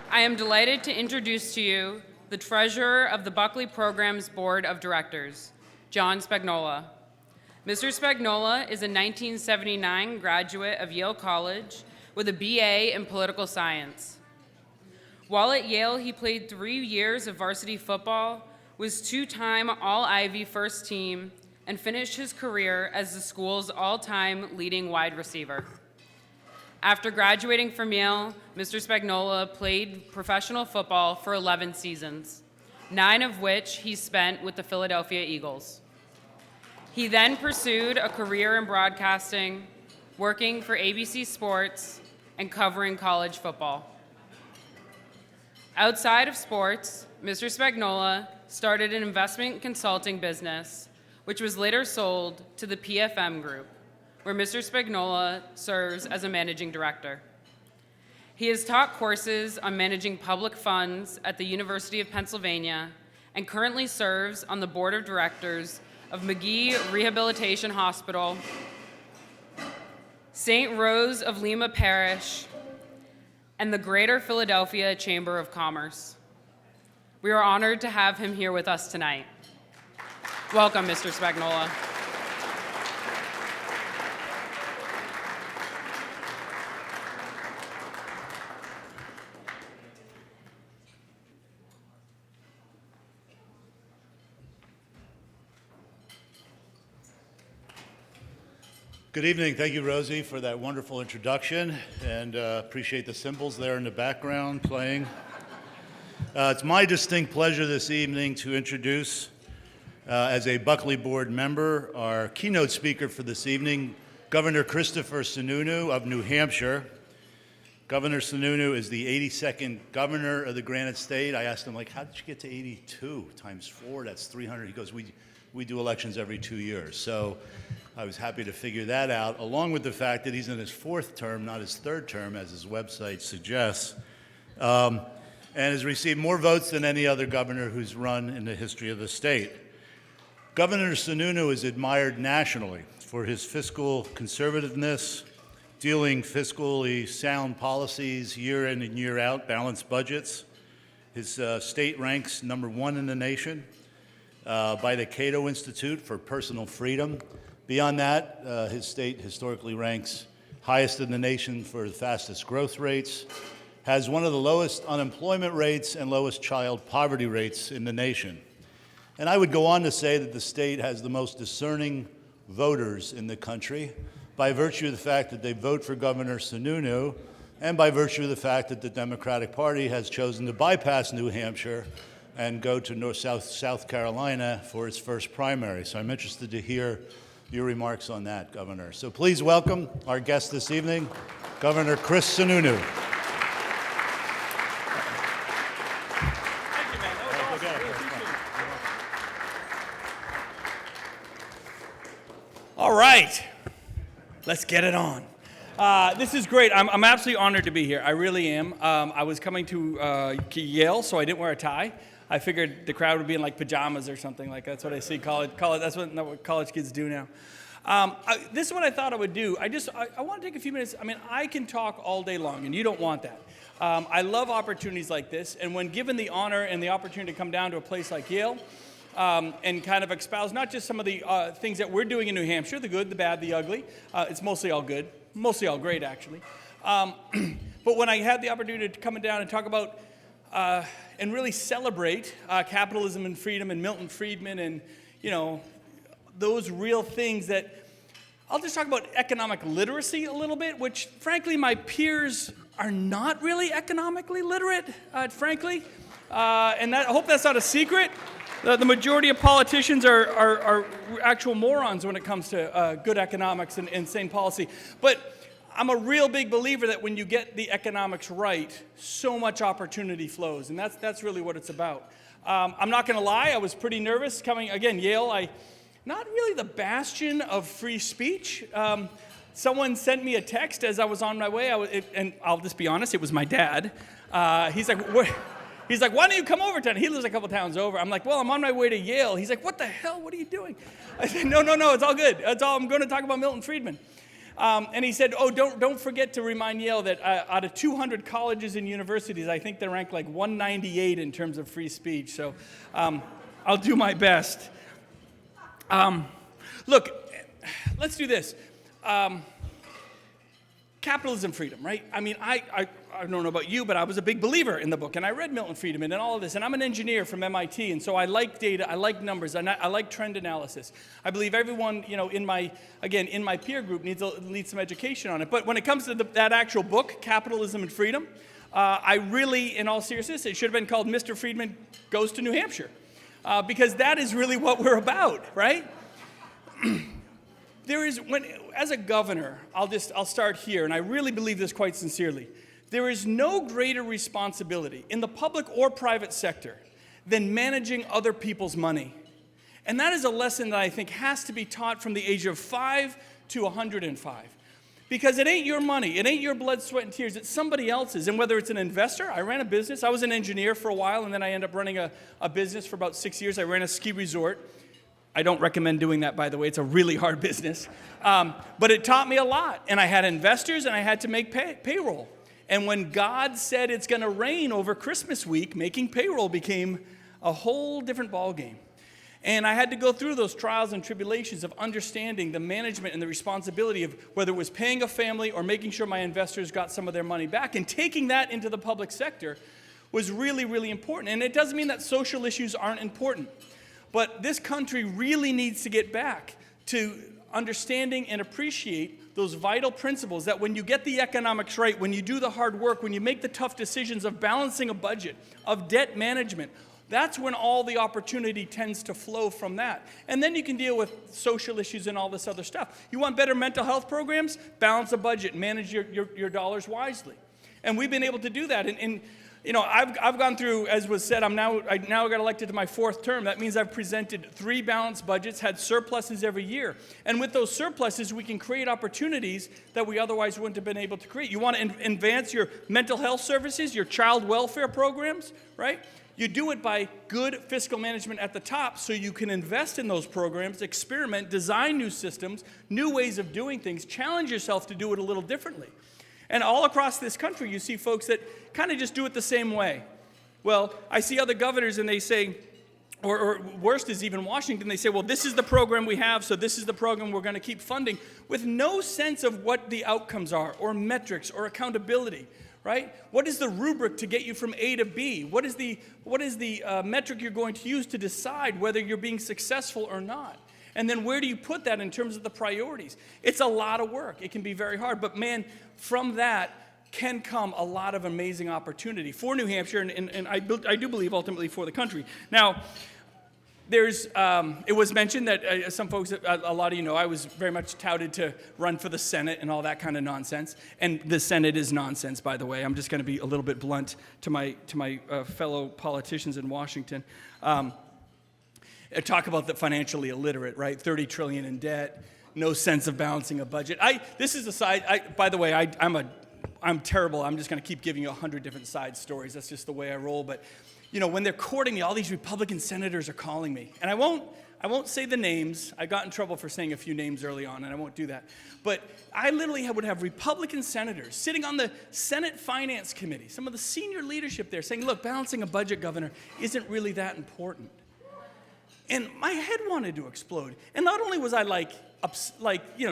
I am delighted to introduce to you the treasurer of the Buckley Program's Board of Directors, John Spagnola. Mr. Spagnola is a 1979 graduate of Yale College with a BA in political science. While at Yale, he played 3 years of varsity football, was 2-time All-Ivy first team, and finished his career as the school's all-time leading wide receiver. After graduating from Yale, Mr. Spagnola played professional football for 11 seasons, 9 of which he spent with the Philadelphia Eagles. He then pursued a career in broadcasting, working for ABC Sports and covering college football. Outside of sports, Mr. Spagnola started an investment consulting business, which was later sold to the PFM Group, where Mr. Spagnola serves as a managing director. He has taught courses on managing public funds at the University of Pennsylvania and currently serves on the board of directors of McGee Rehabilitation Hospital, St. Rose of Lima Parish, and the Greater Philadelphia Chamber of Commerce. We are honored to have him here with us tonight. Welcome, Mr. Spagnola. Good evening. Thank you, Rosie, for that wonderful introduction, and appreciate the cymbals there in the background playing. It's my distinct pleasure this evening to introduce, as a Buckley Board member, our keynote speaker for this evening, Governor Christopher Sununu of New Hampshire. Governor Sununu is the 82nd governor of the Granite State. I asked him, how did you get to 82 times 4? That's 300. He goes, we do elections every 2 years. So I was happy to figure that out, along with the fact that he's in his 4th term, not his 3rd term, as his website suggests, and has received more votes than any other governor who's run in the history of the state. Governor Sununu is admired nationally for his fiscal conservativeness, dealing fiscally sound policies year in and year out, balanced budgets. His state ranks #1 in the nation by the Cato Institute for Personal Freedom. Beyond that, his state historically ranks highest in the nation for the fastest growth rates, has one of the lowest unemployment rates and lowest child poverty rates in the nation. And I would go on to say that the state has the most discerning voters in the country by virtue of the fact that they vote for Governor Sununu and by virtue of the fact that the Democratic Party has chosen to bypass New Hampshire and go to South Carolina for its first primary. So I'm interested to hear your remarks on that, Governor. So please welcome our guest this evening, Governor Chris Sununu. Thank you, man. That was awesome. Really appreciate it. All right, let's get it on. This is great. I'm absolutely honored to be here. I really am. I was coming to Yale, so I didn't wear a tie. I figured the crowd would be in pajamas or something like that. That's what I see college. That's what college kids do now. This is what I thought I would do. I want to take a few minutes. I can talk all day long, and you don't want that. I love opportunities like this, and when given the honor and the opportunity to come down to a place like Yale and kind of espouse not just some of the things that we're doing in New Hampshire, the good, the bad, the ugly. It's mostly all good, mostly all great, actually. But when I had the opportunity to come down and talk about and really celebrate capitalism and freedom and Milton Friedman and, those real things that I'll just talk about economic literacy a little bit, which frankly my peers are not really economically literate, frankly. And I hope that's not a secret. The majority of politicians are actual morons when it comes to good economics and sane policy. But I'm a real big believer that when you get the economics right, so much opportunity flows, and that's really what it's about. I'm not going to lie, I was pretty nervous coming, again, Yale, not really the bastion of free speech. Someone sent me a text as I was on my way, and I'll just be honest, it was my dad. He's like, why don't you come over town? He lives a couple towns over. I'm like, well, I'm on my way to Yale. He's like, what the hell, what are you doing? I said, no, it's all good. I'm going to talk about Milton Friedman. And he said, oh, don't forget to remind Yale that out of 200 colleges and universities, I think they rank like 198 in terms of free speech. So I'll do my best. Look, let's do this. Capitalism, freedom, right? I mean, I don't know about you, but I was a big believer in the book, and I read Milton Friedman and all of this, and I'm an engineer from MIT, and so I like data, I like numbers, I like trend analysis. I believe everyone, in my peer group needs some education on it. But when it comes to that actual book, Capitalism and Freedom, I really, in all seriousness, it should have been called Mr. Friedman Goes to New Hampshire, because that is really what we're about, right? As a governor, I'll start here, and I really believe this quite sincerely. There is no greater responsibility in the public or private sector than managing other people's money. And that is a lesson that I think has to be taught from the age of 5 to 105. Because it ain't your money, it ain't your blood, sweat, and tears, it's somebody else's. And whether it's an investor, I ran a business, I was an engineer for a while, and then I ended up running a business for about 6 years. I ran a ski resort. I don't recommend doing that, by the way. It's a really hard business. But it taught me a lot. And I had investors, and I had to make payroll. And when God said it's going to rain over Christmas week, making payroll became a whole different ballgame. And I had to go through those trials and tribulations of understanding the management and the responsibility of whether it was paying a family or making sure my investors got some of their money back. And taking that into the public sector was really, really important. And it doesn't mean that social issues aren't important. But this country really needs to get back to understanding and appreciate those vital principles that when you get the economics right, when you do the hard work, when you make the tough decisions of balancing a budget, of debt management, that's when all the opportunity tends to flow from that. And then you can deal with social issues and all this other stuff. You want better mental health programs? Balance a budget, manage your dollars wisely. And we've been able to do that. And I've gone through, as was said, I now got elected to my 4th term. That means I've presented 3 balanced budgets, had surpluses every year. And with those surpluses, we can create opportunities that we otherwise wouldn't have been able to create. You want to advance your mental health services, your child welfare programs, right? You do it by good fiscal management at the top so you can invest in those programs, experiment, design new systems, new ways of doing things, challenge yourself to do it a little differently. And all across this country, you see folks that kind of just do it the same way. Well, I see other governors and they say, or worst is even Washington, they say, well, this is the program we have, so this is the program we're going to keep funding, with no sense of what the outcomes are, or metrics, or accountability, right? What is the rubric to get you from A to B? What is the metric you're going to use to decide whether you're being successful or not? And then where do you put that in terms of the priorities? It's a lot of work. It can be very hard. But man, from that can come a lot of amazing opportunity for New Hampshire and I do believe ultimately for the country. Now, it was mentioned that some folks, a lot of you know, I was very much touted to run for the Senate and all that kind of nonsense. And the Senate is nonsense, by the way. I'm just going to be a little bit blunt to my fellow politicians in Washington. Talk about the financially illiterate, right? 30 trillion in debt, no sense of balancing a budget. This is a side. By the way, I'm terrible. I'm just going to keep giving you 100 different side stories. That's just the way I roll. But when they're courting me, all these Republican senators are calling me, and I won't say the names. I got in trouble for saying a few names early on, and I won't do that. But I literally would have Republican senators sitting on the Senate Finance Committee, some of the senior leadership there, saying, "Look, balancing a budget, Governor, isn't really that important." And my head wanted to explode. And not only was I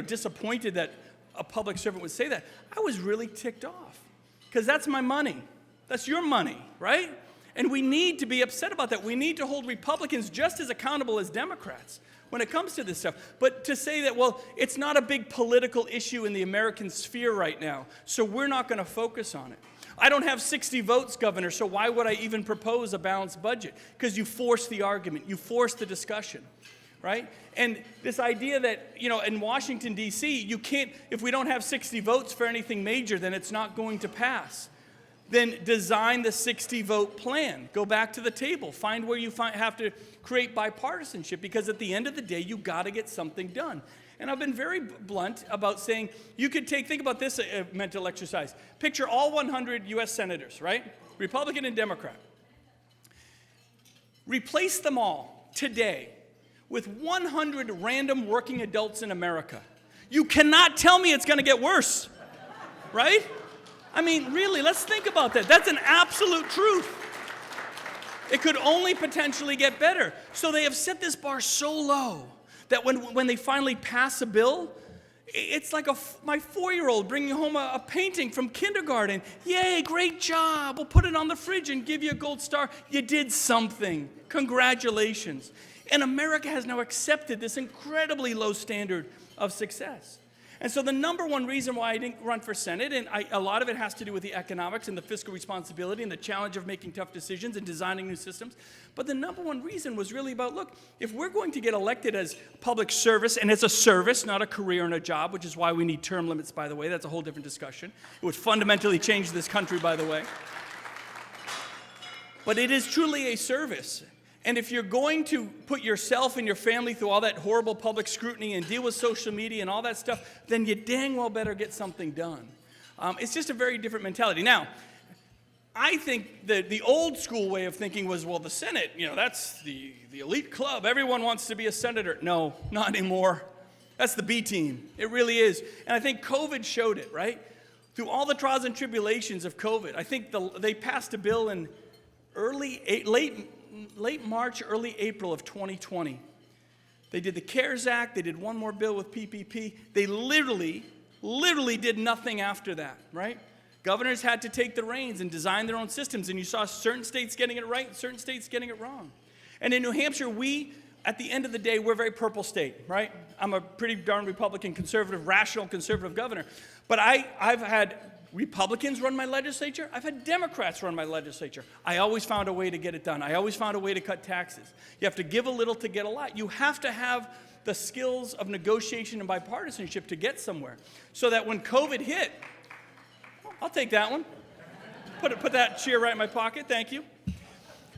disappointed that a public servant would say that, I was really ticked off. Because that's my money. That's your money, right? And we need to be upset about that. We need to hold Republicans just as accountable as Democrats when it comes to this stuff. But to say that, well, it's not a big political issue in the American sphere right now, so we're not going to focus on it. I don't have 60 votes, Governor, so why would I even propose a balanced budget? Because you force the argument, you force the discussion, right? And this idea that, in Washington, D.C., you can't, if we don't have 60 votes for anything major, then it's not going to pass. Then design the 60-vote plan. Go back to the table. Find where you have to create bipartisanship, because at the end of the day, you got to get something done. And I've been very blunt about saying, you could think about this mental exercise. Picture all 100 U.S. senators, right? Republican and Democrat. Replace them all today with 100 random working adults in America. You cannot tell me it's going to get worse, right? I mean, really, let's think about that. That's an absolute truth. It could only potentially get better. So they have set this bar so low that when they finally pass a bill, it's like my 4-year-old bringing home a painting from kindergarten. Yay, great job. We'll put it on the fridge and give you a gold star. You did something. Congratulations. And America has now accepted this incredibly low standard of success. And so the number one reason why I didn't run for Senate, and a lot of it has to do with the economics and the fiscal responsibility and the challenge of making tough decisions and designing new systems, but the number one reason was really about, look, if we're going to get elected as public service, and it's a service, not a career and a job, which is why we need term limits, by the way. That's a whole different discussion. It would fundamentally change this country, by the way. But it is truly a service. And if you're going to put yourself and your family through all that horrible public scrutiny and deal with social media and all that stuff, then you dang well better get something done. It's just a very different mentality. Now, I think that the old school way of thinking was, well, the Senate, that's the elite club. Everyone wants to be a senator. No, not anymore. That's the B team. It really is. And I think COVID showed it, right? Through all the trials and tribulations of COVID, I think they passed a bill in late March, early April of 2020. They did the CARES Act. They did one more bill with PPP. They literally did nothing after that, right? Governors had to take the reins and design their own systems, and you saw certain states getting it right and certain states getting it wrong. And in New Hampshire, at the end of the day, we're a very purple state, right? I'm a pretty darn Republican, conservative, rational conservative governor. But I've had Republicans run my legislature. I've had Democrats run my legislature. I always found a way to get it done. I always found a way to cut taxes. You have to give a little to get a lot. You have to have the skills of negotiation and bipartisanship to get somewhere. So that when COVID hit, I'll take that one. Put that chair right in my pocket. Thank you.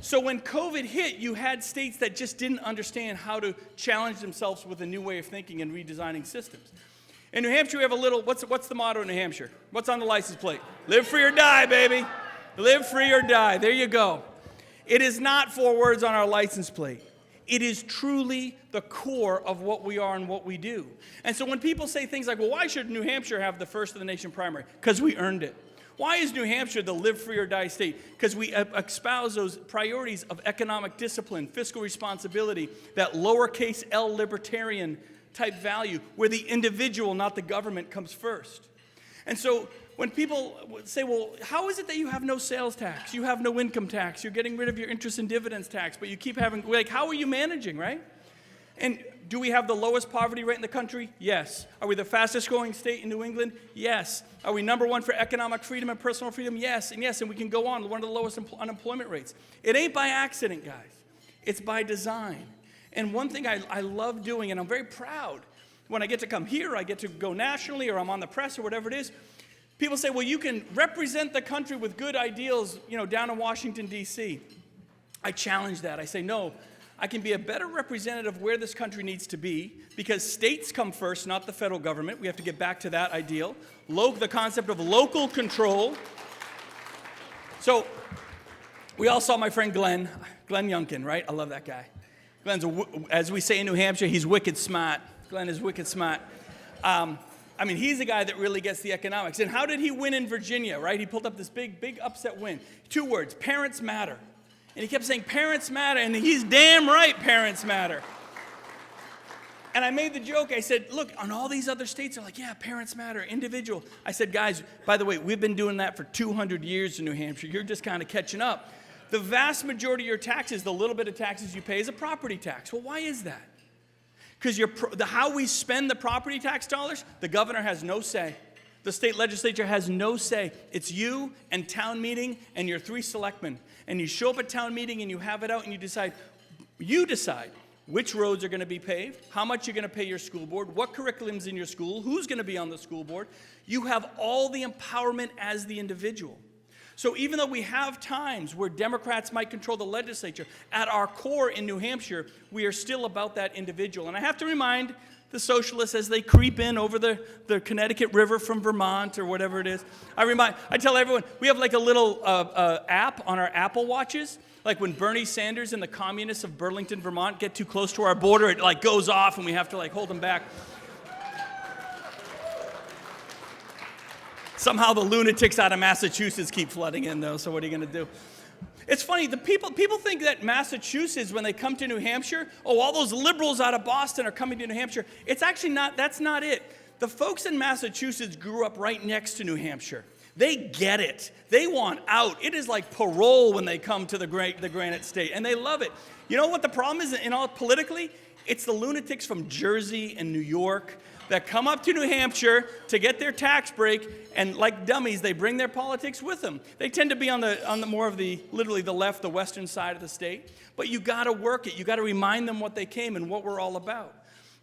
So when COVID hit, you had states that just didn't understand how to challenge themselves with a new way of thinking and redesigning systems. In New Hampshire, we have a little, what's the motto in New Hampshire? What's on the license plate? Live free or die, baby. Live free or die. There you go. It is not 4 words on our license plate. It is truly the core of what we are and what we do. And so when people say things like, well, why should New Hampshire have the first of the nation primary? Because we earned it. Why is New Hampshire the live free or die state? Because we espouse those priorities of economic discipline, fiscal responsibility, that lowercase l libertarian type value, where the individual, not the government, comes first. And so when people say, well, how is it that you have no sales tax? You have no income tax. You're getting rid of your interest and dividends tax, but you keep having, how are you managing, right? And do we have the lowest poverty rate in the country? Yes. Are we the fastest growing state in New England? Yes. Are we number one for economic freedom and personal freedom? Yes. And we can go on, one of the lowest unemployment rates. It ain't by accident, guys. It's by design. And one thing I love doing, and I'm very proud, when I get to come here, I get to go nationally, or I'm on the press, or whatever it is, people say, well, you can represent the country with good ideals, down in Washington, D.C. I challenge that. I say, no, I can be a better representative of where this country needs to be, because states come first, not the federal government. We have to get back to that ideal. The concept of local control. So we all saw my friend Glenn Youngkin, right? I love that guy. Glenn's, as we say in New Hampshire, he's wicked smart. Glenn is wicked smart. He's a guy that really gets the economics. And how did he win in Virginia, right? He pulled up this big upset win. 2 words, parents matter. And he kept saying, parents matter, and he's damn right, parents matter. And I made the joke, I said, look, on all these other states, they're like, yeah, parents matter, individual. I said, guys, by the way, we've been doing that for 200 years in New Hampshire. You're just kind of catching up. The vast majority of your taxes, the little bit of taxes you pay, is a property tax. Well, why is that? Because how we spend the property tax dollars, the governor has no say. The state legislature has no say. It's you and town meeting and your 3 selectmen. And you show up at town meeting and you have it out and you decide which roads are going to be paved, how much you're going to pay your school board, what curriculum's in your school, who's going to be on the school board. You have all the empowerment as the individual. So even though we have times where Democrats might control the legislature, at our core in New Hampshire, we are still about that individual. And I have to remind the socialists as they creep in over the Connecticut River from Vermont or whatever it is, I tell everyone, we have like a little app on our Apple Watches. Like when Bernie Sanders and the communists of Burlington, Vermont get too close to our border, it like goes off and we have to like hold them back. Somehow the lunatics out of Massachusetts keep flooding in, though, so what are you going to do? It's funny, the people think that Massachusetts, when they come to New Hampshire, oh, all those liberals out of Boston are coming to New Hampshire. It's actually not, that's not it. The folks in Massachusetts grew up right next to New Hampshire. They get it. They want out. It is like parole when they come to the Granite State, and they love it. You know what the problem is in all politically? It's the lunatics from Jersey and New York that come up to New Hampshire to get their tax break, and like dummies, they bring their politics with them. They tend to be on the more of the, literally the left, the western side of the state. But you got to work it. You got to remind them what they came and what we're all about.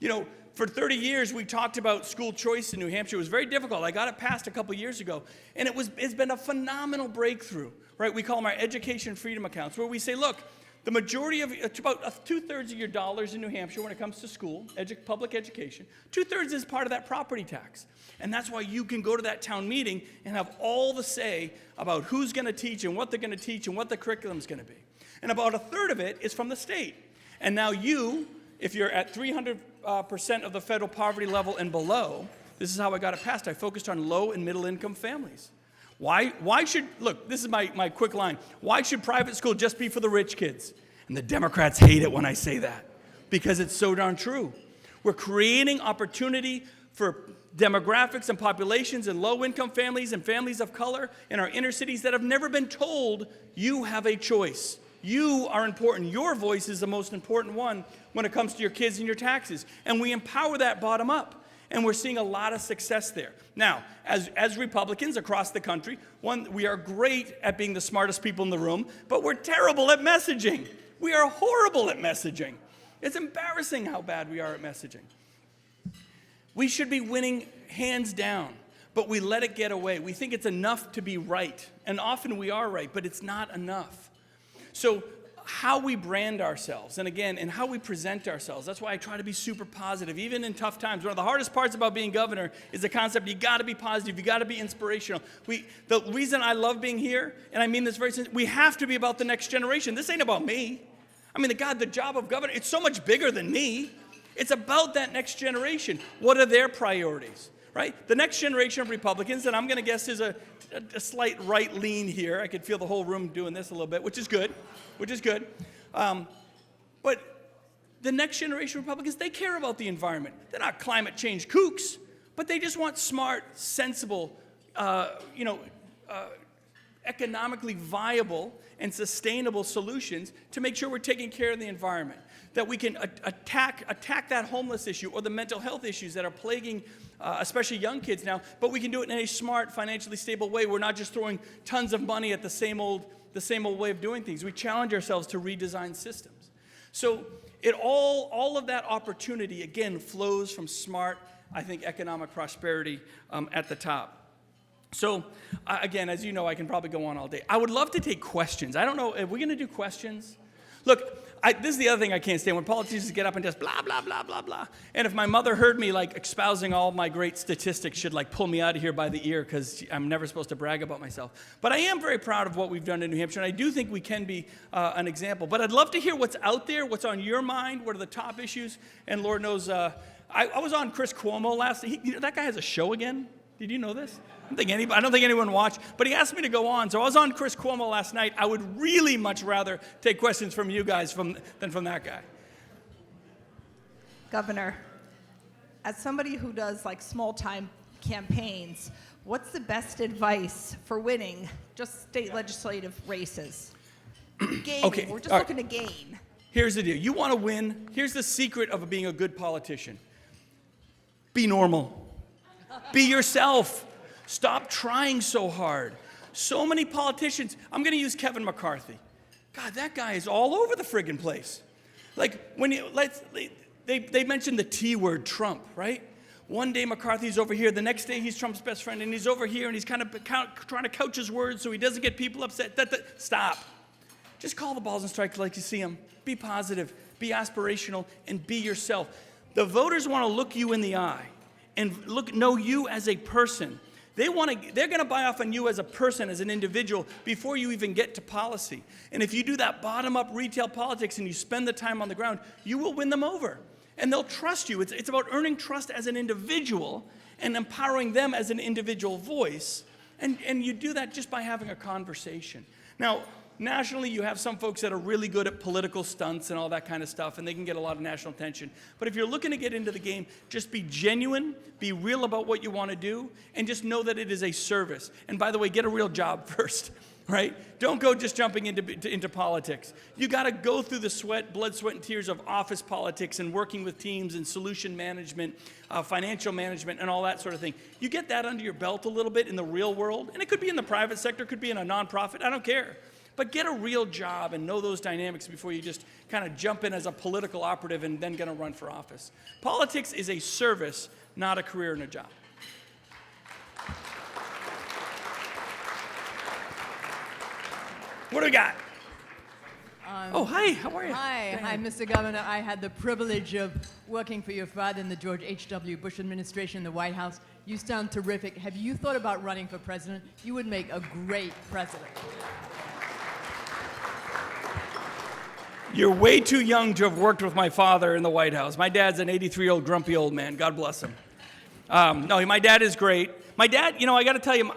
You know, for 30 years, we talked about school choice in New Hampshire. It was very difficult. I got it passed a couple years ago, and it's been a phenomenal breakthrough, right? We call them our education freedom accounts, where we say, look, the majority of, it's about 2/3 of your dollars in New Hampshire when it comes to school, public education, 2/3 is part of that property tax. And that's why you can go to that town meeting and have all the say about who's going to teach and what they're going to teach and what the curriculum's going to be. And about 1/3 of it is from the state. And now you, if you're at 300% of the federal poverty level and below, this is how I got it passed. I focused on low and middle income families. Why should, look, this is my quick line. Why should private school just be for the rich kids? And the Democrats hate it when I say that, because it's so darn true. We're creating opportunity for demographics and populations and low-income families and families of color in our inner cities that have never been told, you have a choice. You are important. Your voice is the most important one when it comes to your kids and your taxes. And we empower that bottom up. And we're seeing a lot of success there. Now, as Republicans across the country, we are great at being the smartest people in the room, but we're terrible at messaging. We are horrible at messaging. It's embarrassing how bad we are at messaging. We should be winning hands down, but we let it get away. We think it's enough to be right, and often we are right, but it's not enough. So how we brand ourselves, and again, and how we present ourselves. That's why I try to be super positive, even in tough times. One of the hardest parts about being governor is the concept you got to be positive, you got to be inspirational. The reason I love being here, and I mean this very sincerely, we have to be about the next generation. This ain't about me. I mean, the job of governor, it's so much bigger than me. It's about that next generation. What are their priorities, right? The next generation of Republicans, and I'm going to guess there's a slight right lean here. I could feel the whole room doing this a little bit, which is good. But the next generation of Republicans, they care about the environment. They're not climate change kooks, but they just want smart, sensible, economically viable and sustainable solutions to make sure we're taking care of the environment, that we can attack that homeless issue or the mental health issues that are plaguing especially young kids now, but we can do it in a smart, financially stable way. We're not just throwing tons of money at the same old way of doing things. We challenge ourselves to redesign systems. So all of that opportunity, again, flows from smart, I think, economic prosperity at the top. So, again, as you know, I can probably go on all day. I would love to take questions. I don't know, are we going to do questions? Look, this is the other thing I can't stand, when politicians get up and just blah, blah, blah, blah, blah. And if my mother heard me, like, espousing all my great statistics, she'd, like, pull me out of here by the ear, because I'm never supposed to brag about myself. But I am very proud of what we've done in New Hampshire, and I do think we can be an example. But I'd love to hear what's out there, what's on your mind, what are the top issues, and Lord knows, I was on Chris Cuomo last night. That guy has a show again. Did you know this? I don't think anyone watched, but he asked me to go on. So I was on Chris Cuomo last night. I would really much rather take questions from you guys than from that guy. Governor, as somebody who does like small-time campaigns, what's the best advice for winning just state legislative races? Gaining. Okay. We're just looking to gain. Here's the deal. You want to win. Here's the secret of being a good politician. Be normal. Be yourself. Stop trying so hard. So many politicians, I'm going to use Kevin McCarthy. God, that guy is all over the friggin' place. Like, they mentioned the T word, Trump, right? One day McCarthy's over here, the next day he's Trump's best friend, and he's over here, and he's kind of trying to couch his words so he doesn't get people upset. Stop. Just call the balls and strikes like you see them. Be positive, be aspirational, and be yourself. The voters want to look you in the eye and know you as a person. They're going to buy off on you as a person, as an individual, before you even get to policy. And if you do that bottom-up retail politics and you spend the time on the ground, you will win them over. And they'll trust you. It's about earning trust as an individual and empowering them as an individual voice And you do that just by having a conversation. Now, nationally, you have some folks that are really good at political stunts and all that kind of stuff, and they can get a lot of national attention. But if you're looking to get into the game, just be genuine, be real about what you want to do, and just know that it is a service. And by the way, get a real job first, right? Don't go just jumping into politics. You got to go through the blood, sweat, and tears of office politics and working with teams and solution management, financial management, and all that sort of thing. You get that under your belt a little bit in the real world, and it could be in the private sector, it could be in a nonprofit, I don't care. But get a real job and know those dynamics before you just kind of jump in as a political operative and then going to run for office. Politics is a service, not a career and a job. What do we got? Oh, hi, how are you? Hi, Mr. Governor. I had the privilege of working for your father in the George H.W. Bush administration in the White House. You sound terrific. Have you thought about running for president? You would make a great president. You're way too young to have worked with my father in the White House. My dad's an 83-year-old grumpy old man. God bless him. No, my dad is great. My dad, I got to tell you,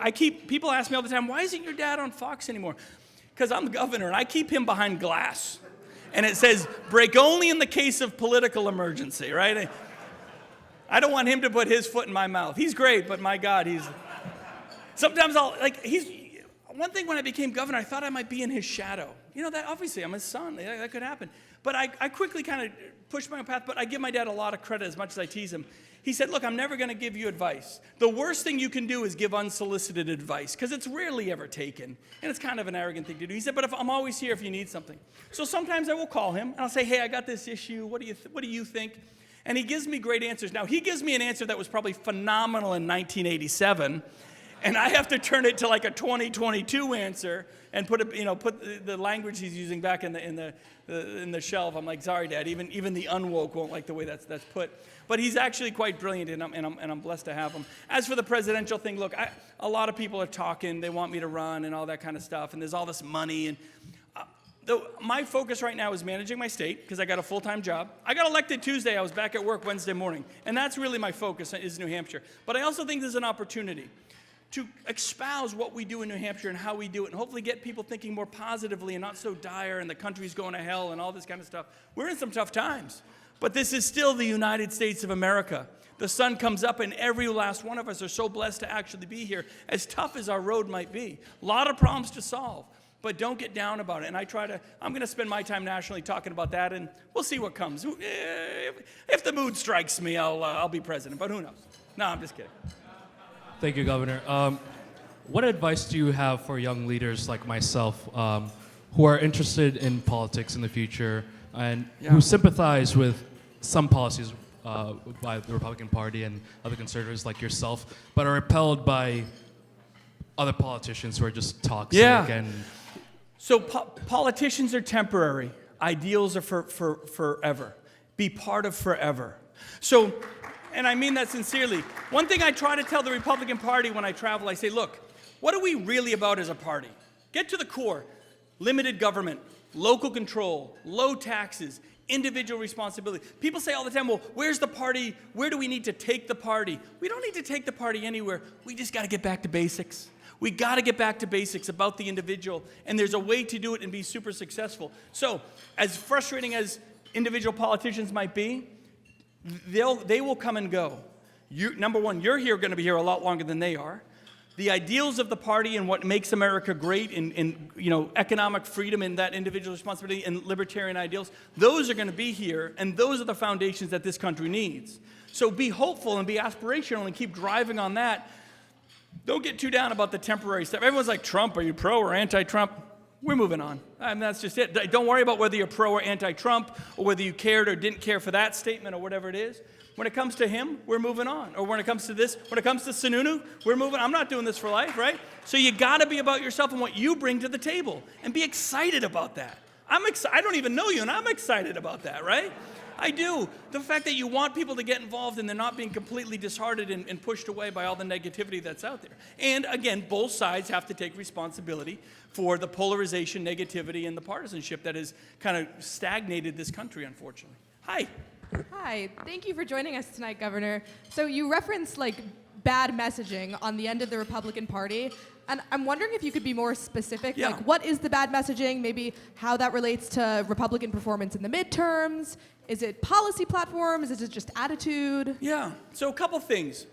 people ask me all the time, why isn't your dad on Fox anymore? Because I'm the governor, and I keep him behind glass. And it says, break only in the case of political emergency, right? I don't want him to put his foot in my mouth. He's great, but my God, sometimes one thing when I became governor, I thought I might be in his shadow. That obviously I'm his son, that could happen. But I quickly kind of pushed my own path, but I give my dad a lot of credit as much as I tease him. He said, look, I'm never going to give you advice. The worst thing you can do is give unsolicited advice, because it's rarely ever taken, and it's kind of an arrogant thing to do. He said, but I'm always here if you need something. So sometimes I will call him, and I'll say, hey, I got this issue. What do you think? And he gives me great answers. Now, he gives me an answer that was probably phenomenal in 1987, and I have to turn it to like a 2022 answer and put the language he's using back in the shelf. I'm like, sorry, Dad. Even the unwoke won't like the way that's put. But he's actually quite brilliant, and I'm blessed to have him. As for the presidential thing, look, a lot of people are talking. They want me to run and all that kind of stuff, and there's all this money. And my focus right now is managing my state because I got a full-time job. I got elected Tuesday. I was back at work Wednesday morning, and that's really my focus is New Hampshire. But I also think there's an opportunity to espouse what we do in New Hampshire and how we do it, and hopefully get people thinking more positively and not so dire and the country's going to hell and all this kind of stuff. We're in some tough times, but this is still the United States of America. The sun comes up, and every last one of us are so blessed to actually be here, as tough as our road might be. A lot of problems to solve, but don't get down about it. And I'm going to spend my time nationally talking about that, and we'll see what comes. If the mood strikes me, I'll be president, but who knows? No, I'm just kidding. Thank you, Governor. What advice do you have for young leaders like myself who are interested in politics in the future and who sympathize with some policies by the Republican Party and other conservatives like yourself, but are repelled by other politicians who are just toxic? Yeah. So politicians are temporary. Ideals are for forever. Be part of forever. So, and I mean that sincerely. One thing I try to tell the Republican Party when I travel, I say, look, what are we really about as a party? Get to the core. Limited government, local control, low taxes, individual responsibility. People say all the time, well, where's the party? Where do we need to take the party? We don't need to take the party anywhere. We just got to get back to basics. We got to get back to basics about the individual, and there's a way to do it and be super successful. So, as frustrating as individual politicians might be, they will come and go. Number one, you're going to be here a lot longer than they are. The ideals of the party and what makes America great in economic freedom and that individual responsibility and libertarian ideals, those are going to be here, and those are the foundations that this country needs. So be hopeful and be aspirational and keep driving on that. Don't get too down about the temporary stuff. Everyone's like, Trump, are you pro or anti-Trump? We're moving on. And that's just it. Don't worry about whether you're pro or anti-Trump or whether you cared or didn't care for that statement or whatever it is. When it comes to him, we're moving on. Or when it comes to this, when it comes to Sununu, we're moving. I'm not doing this for life, right? So you got to be about yourself and what you bring to the table and be excited about that. I don't even know you, and I'm excited about that, right? I do. The fact that you want people to get involved and they're not being completely disheartened and pushed away by all the negativity that's out there. And again, both sides have to take responsibility for the polarization, negativity, and the partisanship that has kind of stagnated this country, unfortunately. Hi. Hi, thank you for joining us tonight, Governor. So you referenced bad messaging on the end of the Republican Party. And I'm wondering if you could be more specific, Yeah. like what is the bad messaging, maybe how that relates to Republican performance in the midterms? Is it policy platforms? Is it just attitude? Yeah, so a couple things.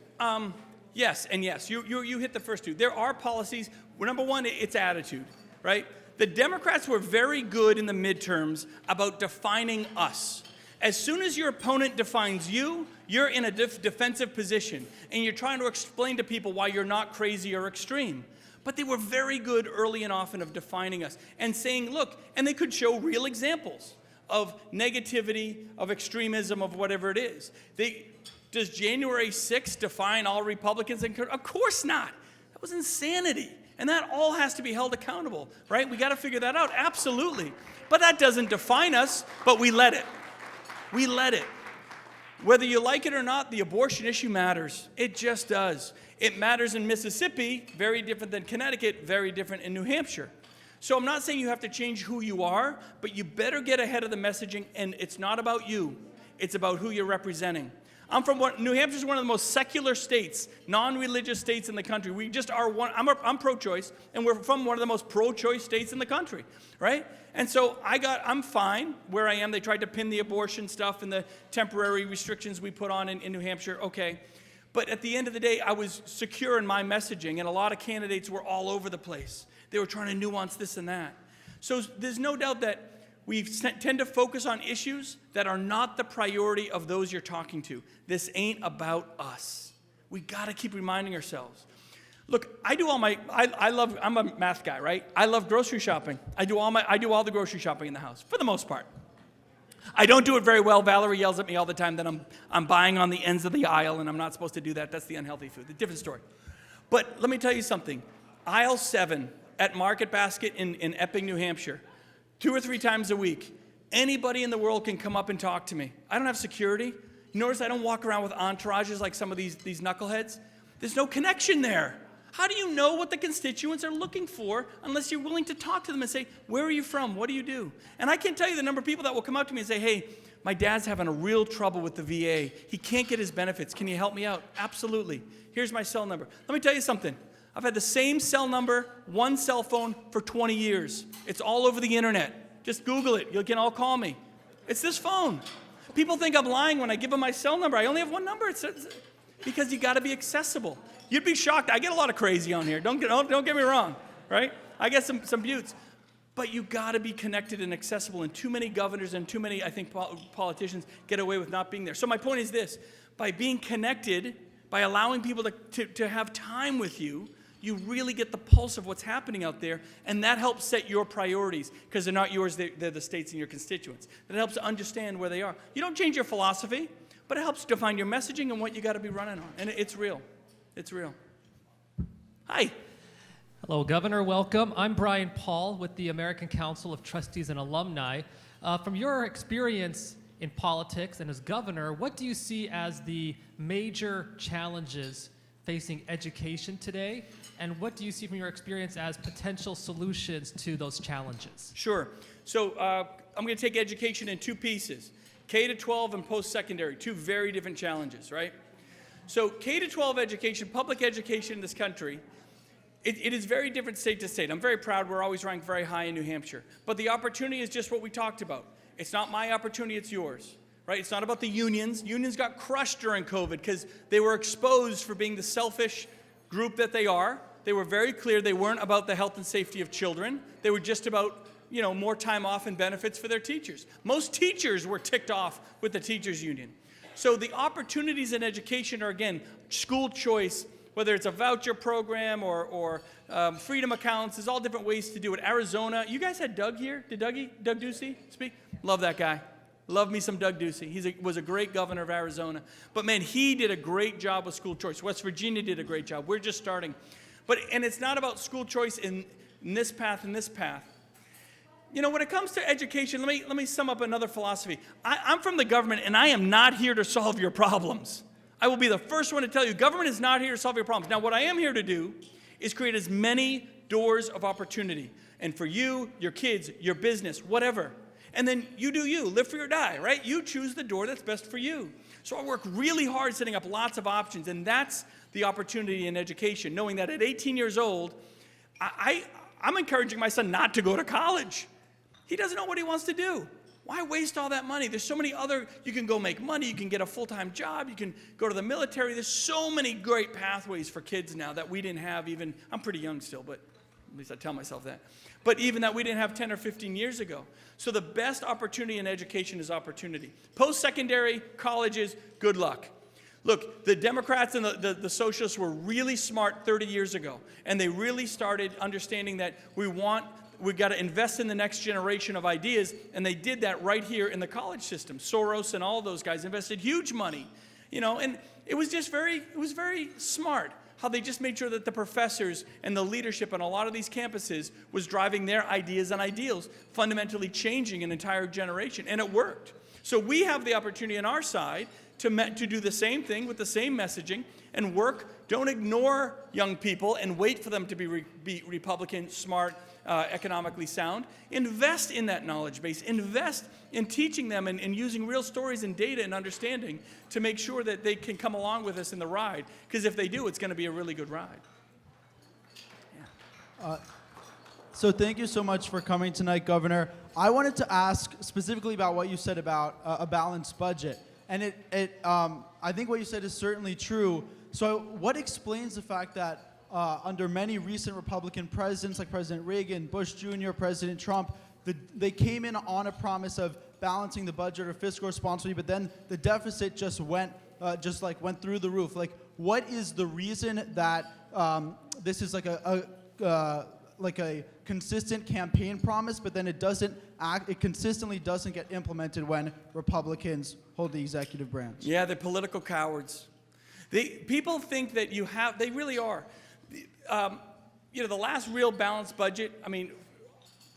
Yes and yes, you hit the first two. There are policies. Well, number one, it's attitude, right? The Democrats were very good in the midterms about defining us. As soon as your opponent defines you, you're in a defensive position, and you're trying to explain to people why you're not crazy or extreme. But they were very good early and often of defining us and saying, look, and they could show real examples of negativity, of extremism, of whatever it is. Does January 6th define all Republicans? Of course not. That was insanity. And that all has to be held accountable, right? We got to figure that out, absolutely. But that doesn't define us, but we let it. We let it. Whether you like it or not, the abortion issue matters. It just does. It matters in Mississippi, very different than Connecticut, very different in New Hampshire. So I'm not saying you have to change who you are, but you better get ahead of the messaging, and it's not about you. It's about who you're representing. New Hampshire's one of the most secular states, non-religious states in the country. We just are one. I'm pro-choice, and we're from one of the most pro-choice states in the country, right? And so I'm fine where I am. They tried to pin the abortion stuff and the temporary restrictions we put on in New Hampshire. Okay. But at the end of the day, I was secure in my messaging, and a lot of candidates were all over the place. They were trying to nuance this and that. So there's no doubt that we tend to focus on issues that are not the priority of those you're talking to. This ain't about us. We got to keep reminding ourselves. Look, I'm a math guy, right? I love grocery shopping. I do all the grocery shopping in the house, for the most part. I don't do it very well. Valerie yells at me all the time that I'm buying on the ends of the aisle, and I'm not supposed to do that. That's the unhealthy food. A different story. But let me tell you something. Aisle 7 at Market Basket in Epping, New Hampshire, 2 or 3 times a week, anybody in the world can come up and talk to me. I don't have security. You notice I don't walk around with entourages like some of these knuckleheads. There's no connection there. How do you know what the constituents are looking for unless you're willing to talk to them and say, where are you from? What do you do? And I can't tell you the number of people that will come up to me and say, hey, my dad's having a real trouble with the VA. He can't get his benefits. Can you help me out? Absolutely. Here's my cell number. Let me tell you something. I've had the same cell number, one cell phone, for 20 years. It's all over the internet. Just Google it. You can all call me. It's this phone. People think I'm lying when I give them my cell number. I only have one number. It's because you got to be accessible. You'd be shocked. I get a lot of crazy on here. Don't get me wrong, right? I get some buttes. But you got to be connected and accessible. And too many governors and too many, I think, politicians get away with not being there. So my point is this. By being connected, by allowing people to have time with you, you really get the pulse of what's happening out there, and that helps set your priorities, because they're not yours, they're the states and your constituents. That helps to understand where they are. You don't change your philosophy, but it helps define your messaging and what you got to be running on, and it's real. It's real. Hi. Hello, Governor. Welcome. I'm Brian Paul with the American Council of Trustees and Alumni. From your experience in politics and as governor, what do you see as the major challenges facing education today, and what do you see from your experience as potential solutions to those challenges? Sure. So I'm going to take education in 2 pieces, K-12 and post-secondary, 2 very different challenges, right? So K-12 education, public education in this country, it is very different state to state. I'm very proud we're always ranked very high in New Hampshire, but the opportunity is just what we talked about. It's not my opportunity, it's yours. Right? It's not about the unions. Unions got crushed during COVID because they were exposed for being the selfish group that they are. They were very clear they weren't about the health and safety of children. They were just about, more time off and benefits for their teachers. Most teachers were ticked off with the teachers union. So the opportunities in education are, again, school choice, whether it's a voucher program or freedom accounts. There's all different ways to do it. Arizona, you guys had Doug here? Did Doug Ducey speak? Love that guy. Love me some Doug Ducey. He was a great governor of Arizona. But man, he did a great job with school choice. West Virginia did a great job. We're just starting. And it's not about school choice in this path and this path. When it comes to education, let me sum up another philosophy. I'm from the government, and I am not here to solve your problems. I will be the first one to tell you, government is not here to solve your problems. Now, what I am here to do is create as many doors of opportunity. And for you, your kids, your business, whatever. And then you do you, live free or die, right? You choose the door that's best for you. So I work really hard setting up lots of options, and that's the opportunity in education, knowing that at 18 years old, I'm encouraging my son not to go to college. He doesn't know what he wants to do. Why waste all that money? There's so many other, you can go make money, you can get a full-time job, you can go to the military. There's so many great pathways for kids now that we didn't have even, I'm pretty young still, but at least I tell myself that. But even that we didn't have 10 or 15 years ago. So the best opportunity in education is opportunity. Post-secondary, colleges, good luck. Look, the Democrats and the socialists were really smart 30 years ago, and they really started understanding that we've got to invest in the next generation of ideas, and they did that right here in the college system. Soros and all those guys invested huge money, and it was very smart how they just made sure that the professors and the leadership on a lot of these campuses was driving their ideas and ideals, fundamentally changing an entire generation, and it worked. So we have the opportunity on our side to do the same thing with the same messaging and work. Don't ignore young people and wait for them to be Republican, smart, economically sound. Invest in that knowledge base. Invest in teaching them and using real stories and data and understanding to make sure that they can come along with us in the ride. Because if they do, it's going to be a really good ride. Yeah. So thank you so much for coming tonight, Governor. I wanted to ask specifically about what you said about a balanced budget. And I think what you said is certainly true. So what explains the fact that under many recent Republican presidents, like President Reagan, Bush Jr., President Trump, they came in on a promise of balancing the budget or fiscal responsibility, but then the deficit just went through the roof. Like, what is the reason that this is like a consistent campaign promise, but then it consistently doesn't get implemented when Republicans hold the executive branch? Yeah, they're political cowards. People think that they really are. The last real balanced budget,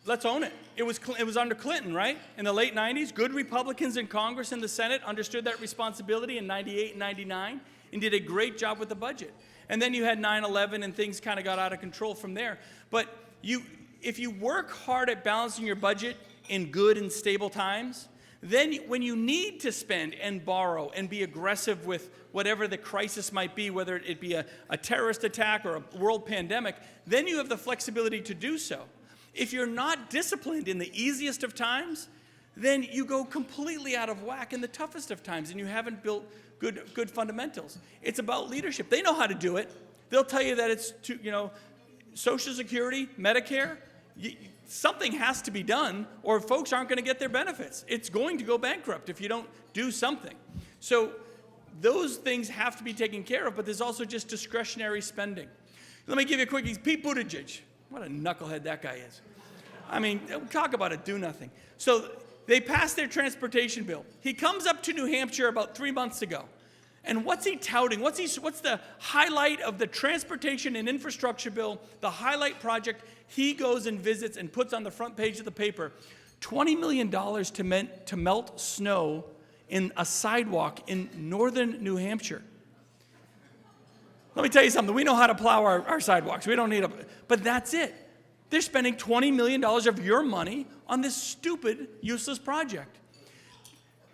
let's own it. It was under Clinton, right? In the late 90s, good Republicans in Congress and the Senate understood that responsibility in 98 and 99 and did a great job with the budget. And then you had 9/11 and things kind of got out of control from there. But if you work hard at balancing your budget in good and stable times, then when you need to spend and borrow and be aggressive with whatever the crisis might be, whether it be a terrorist attack or a world pandemic, then you have the flexibility to do so. If you're not disciplined in the easiest of times, then you go completely out of whack in the toughest of times and you haven't built good fundamentals. It's about leadership. They know how to do it. They'll tell you that it's Social Security, Medicare, something has to be done or folks aren't going to get their benefits. It's going to go bankrupt if you don't do something. So those things have to be taken care of, but there's also just discretionary spending. Let me give you a quickie. Pete Buttigieg. What a knucklehead that guy is. Talk about it, do nothing. So they passed their transportation bill. He comes up to New Hampshire about 3 months ago. And what's he touting? What's the highlight of the transportation and infrastructure bill, the highlight project he goes and visits and puts on the front page of the paper? $20 million to melt snow in a sidewalk in northern New Hampshire. Let me tell you something. We know how to plow our sidewalks. We don't need but that's it. They're spending $20 million of your money on this stupid, useless project.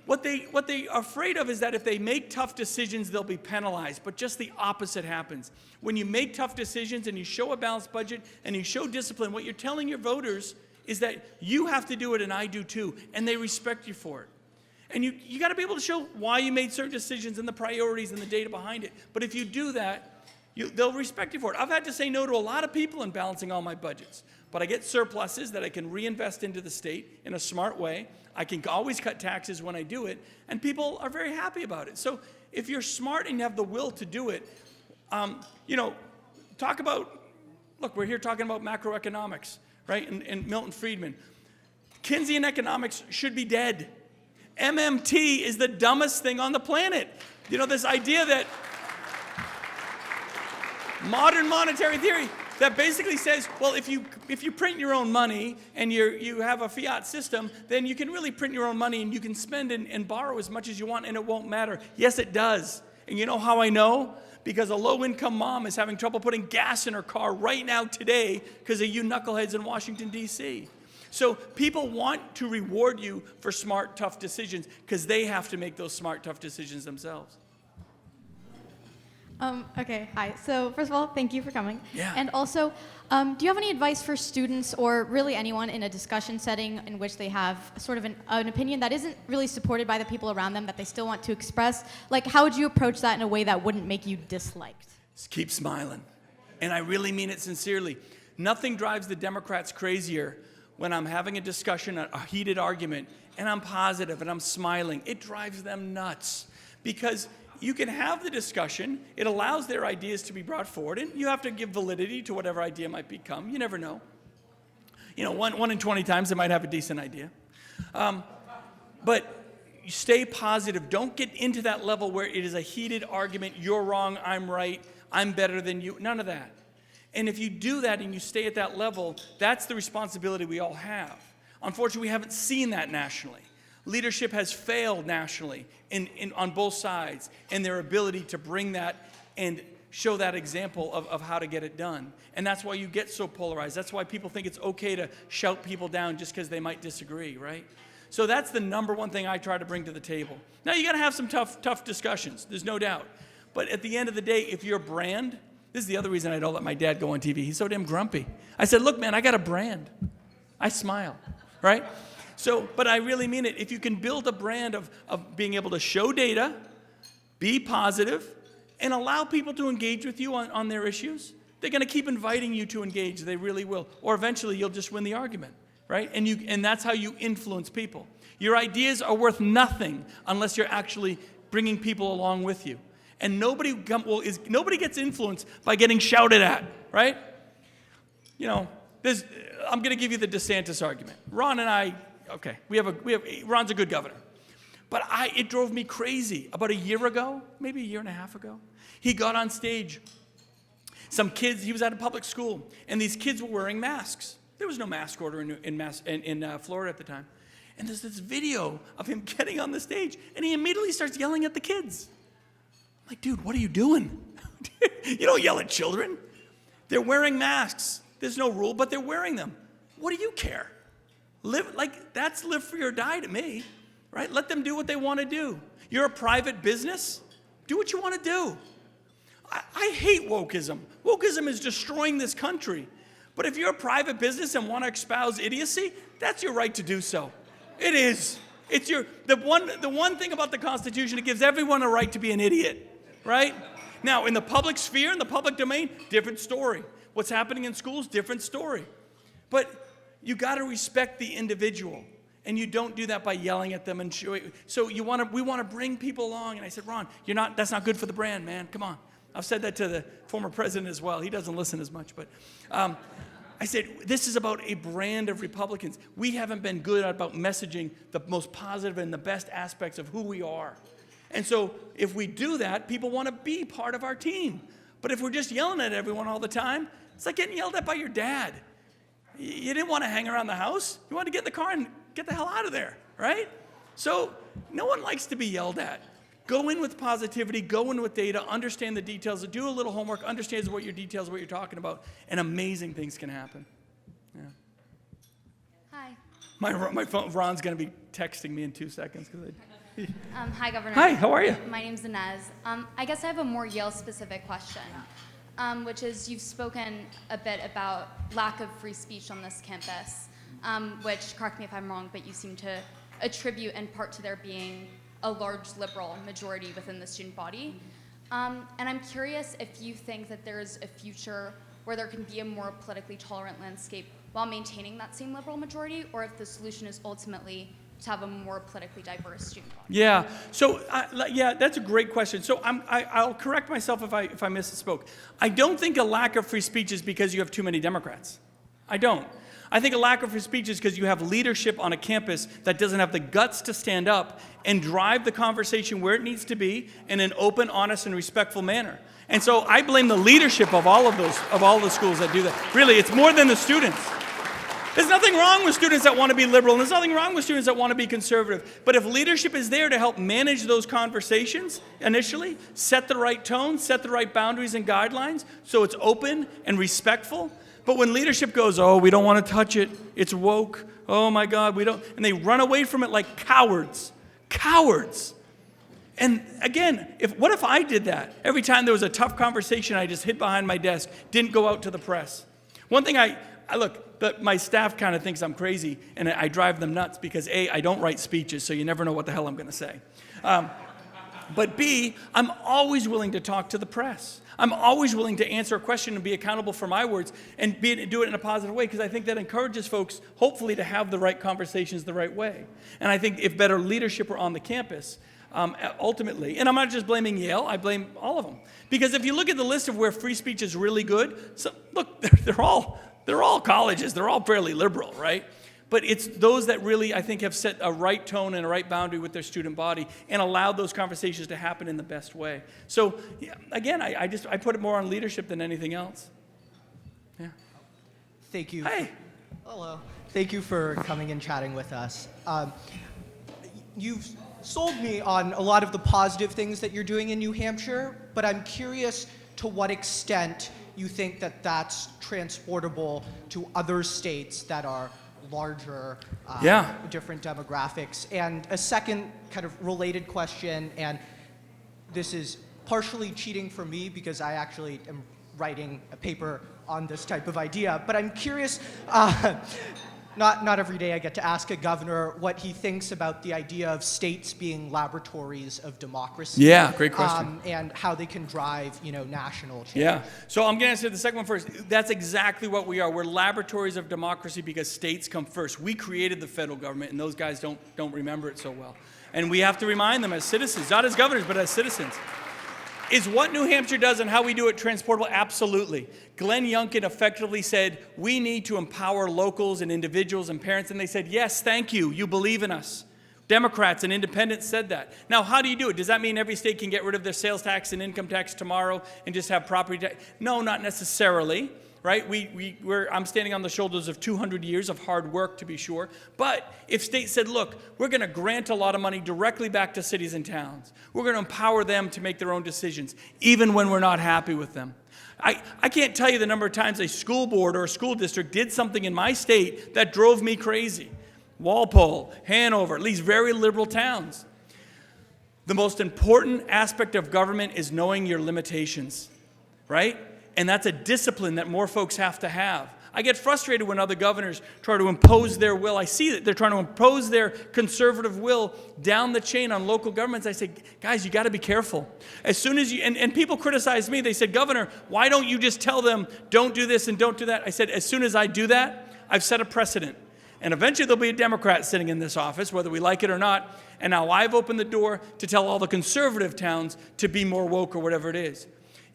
What they are afraid of is that if they make tough decisions, they'll be penalized. But just the opposite happens. When you make tough decisions and you show a balanced budget and you show discipline, what you're telling your voters is that you have to do it and I do too, and they respect you for it. And you got to be able to show why you made certain decisions and the priorities and the data behind it. But if you do that, they'll respect you for it. I've had to say no to a lot of people in balancing all my budgets. But I get surpluses that I can reinvest into the state in a smart way. I can always cut taxes when I do it. And people are very happy about it. So if you're smart and you have the will to do it, look, we're here talking about macroeconomics, right? And Milton Friedman. Keynesian economics should be dead. MMT is the dumbest thing on the planet. This idea that modern monetary theory that basically says, well, if you print your own money and you have a fiat system, then you can really print your own money and you can spend and borrow as much as you want and it won't matter. Yes, it does. And you know how I know? Because a low-income mom is having trouble putting gas in her car right now today because of you knuckleheads in Washington, D.C. So people want to reward you for smart, tough decisions because they have to make those smart, tough decisions themselves. Okay, hi. So first of all, thank you for coming. Yeah. And also, do you have any advice for students or really anyone in a discussion setting in which they have sort of an opinion that isn't really supported by the people around them that they still want to express? Like, how would you approach that in a way that wouldn't make you disliked? Just keep smiling. And I really mean it sincerely. Nothing drives the Democrats crazier when I'm having a discussion, a heated argument, and I'm positive and I'm smiling. It drives them nuts because you can have the discussion. It allows their ideas to be brought forward, and you have to give validity to whatever idea might become. You never know. You know, one in 20 times they might have a decent idea. But you stay positive. Don't get into that level where it is a heated argument. You're wrong, I'm right, I'm better than you. None of that. And if you do that and you stay at that level, that's the responsibility we all have. Unfortunately, we haven't seen that nationally. Leadership has failed nationally on both sides in their ability to bring that and show that example of how to get it done. And that's why you get so polarized. That's why people think it's okay to shout people down just because they might disagree, right? So that's the number one thing I try to bring to the table. Now, you got to have some tough discussions. There's no doubt. But at the end of the day, if your brand, this is the other reason I don't let my dad go on TV. He's so damn grumpy. I said, look, man, I got a brand. I smile, right? So, but I really mean it. If you can build a brand of being able to show data, be positive, and allow people to engage with you on their issues, they're going to keep inviting you to engage. They really will. Or eventually you'll just win the argument, right? And that's how you influence people. Your ideas are worth nothing unless you're actually bringing people along with you. And nobody gets influenced by getting shouted at, right? You know, I'm going to give you the DeSantis argument. Ron and I, okay, Ron's a good governor. But it drove me crazy. About a year ago, maybe a year and a half ago, he got on stage. Some kids, he was at a public school, and these kids were wearing masks. There was no mask order in Florida at the time. And there's this video of him getting on the stage, and he immediately starts yelling at the kids. I'm like, dude, what are you doing? You don't yell at children. They're wearing masks. There's no rule, but they're wearing them. What do you care? That's live free or die to me, right? Let them do what they want to do. You're a private business. Do what you want to do. I hate wokeism. Wokeism is destroying this country. But if you're a private business and want to espouse idiocy, that's your right to do so. It is. It's the one thing about the Constitution, it gives everyone a right to be an idiot, right? Now, in the public sphere, in the public domain, different story. What's happening in schools, different story. But you got to respect the individual, and you don't do that by yelling at them and showing. So we want to bring people along. And I said, Ron, that's not good for the brand, man. Come on. I've said that to the former president as well. He doesn't listen as much, but I said, this is about a brand of Republicans. We haven't been good about messaging the most positive and the best aspects of who we are. And so if we do that, people want to be part of our team. But if we're just yelling at everyone all the time, it's like getting yelled at by your dad. You didn't want to hang around the house. You wanted to get in the car and get the hell out of there, right? So no one likes to be yelled at. Go in with positivity, go in with data, understand the details, do a little homework, understand what your details, what you're talking about, and amazing things can happen. Yeah. Hi. My phone, Ron's going to be texting me in 2 seconds. Hi, Governor. Hi, how are you? My name's Inez. I guess I have a more Yale-specific question, which is you've spoken a bit about lack of free speech on this campus, which, correct me if I'm wrong, but you seem to attribute in part to there being a large liberal majority within the student body. And I'm curious if you think that there's a future where there can be a more politically tolerant landscape while maintaining that same liberal majority, or if the solution is ultimately to have a more politically diverse student body. Yeah. So that's a great question. So I'll correct myself if I misspoke. I don't think a lack of free speech is because you have too many Democrats. I don't. I think a lack of free speech is because you have leadership on a campus that doesn't have the guts to stand up and drive the conversation where it needs to be in an open, honest, and respectful manner. And so I blame the leadership of all the schools that do that. Really, it's more than the students. There's nothing wrong with students that want to be liberal, and there's nothing wrong with students that want to be conservative. But if leadership is there to help manage those conversations initially, set the right tone, set the right boundaries and guidelines so it's open and respectful. But when leadership goes, oh, we don't want to touch it, it's woke, oh my God, we don't, and they run away from it like cowards. Cowards. And again, what if I did that? Every time there was a tough conversation, I just hid behind my desk, didn't go out to the press. One thing but my staff kind of thinks I'm crazy, and I drive them nuts because A, I don't write speeches, so you never know what the hell I'm going to say. But B, I'm always willing to talk to the press. I'm always willing to answer a question and be accountable for my words and do it in a positive way, because I think that encourages folks, hopefully, to have the right conversations the right way. And I think if better leadership were on the campus, ultimately, and I'm not just blaming Yale, I blame all of them. Because if you look at the list of where free speech is really good, look, they're all colleges, they're all fairly liberal, right? But it's those that really, I think, have set a right tone and a right boundary with their student body and allowed those conversations to happen in the best way. So, yeah, again, I put it more on leadership than anything else. Yeah. Thank you. Hey. Hello. Thank you for coming and chatting with us. You've sold me on a lot of the positive things that you're doing in New Hampshire, but I'm curious to what extent you think that that's transportable to other states that are larger, different demographics. And a second kind of related question, and this is partially cheating for me because I actually am writing a paper on this type of idea, but I'm curious, not every day I get to ask a governor what he thinks about the idea of states being laboratories of democracy. Yeah, great question. And how they can drive, national change. Yeah. So I'm going to answer the second one first. That's exactly what we are. We're laboratories of democracy because states come first. We created the federal government, and those guys don't remember it so well. And we have to remind them as citizens, not as governors, but as citizens. Is what New Hampshire does and how we do it transportable? Absolutely. Glenn Youngkin effectively said, we need to empower locals and individuals and parents, and they said, yes, thank you, you believe in us. Democrats and independents said that. Now, how do you do it? Does that mean every state can get rid of their sales tax and income tax tomorrow and just have property tax? No, not necessarily. Right? I'm standing on the shoulders of 200 years of hard work, to be sure. But if states said, look, we're going to grant a lot of money directly back to cities and towns. We're going to empower them to make their own decisions, even when we're not happy with them. I can't tell you the number of times a school board or a school district did something in my state that drove me crazy. Walpole, Hanover, at least very liberal towns. The most important aspect of government is knowing your limitations, right? And that's a discipline that more folks have to have. I get frustrated when other governors try to impose their will. I see that they're trying to impose their conservative will down the chain on local governments. I say, guys, you got to be careful. As soon as you, and people criticize me, they said, Governor, why don't you just tell them, don't do this and don't do that? I said, as soon as I do that, I've set a precedent. And eventually there'll be a Democrat sitting in this office, whether we like it or not. And now I've opened the door to tell all the conservative towns to be more woke or whatever it is.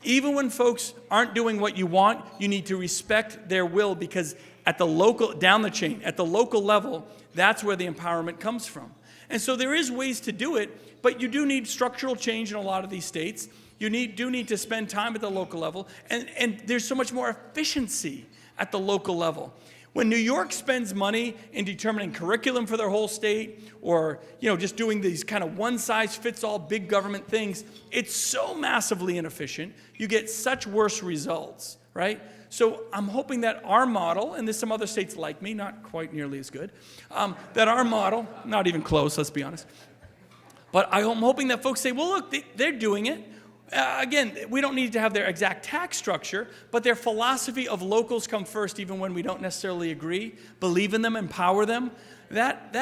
Even when folks aren't doing what you want, you need to respect their will, because at the local, down the chain, at the local level, that's where the empowerment comes from. And so there is ways to do it, but you do need structural change in a lot of these states. You do need to spend time at the local level, and there's so much more efficiency at the local level. When New York spends money in determining curriculum for their whole state, or just doing these kind of one-size-fits-all big government things, it's so massively inefficient. You get such worse results, right? So I'm hoping that our model, and there's some other states like me, not quite nearly as good, that our model, not even close, let's be honest, but I'm hoping that folks say, well, look, they're doing it. Again, we don't need to have their exact tax structure, but their philosophy of locals come first, even when we don't necessarily agree, believe in them, empower them. That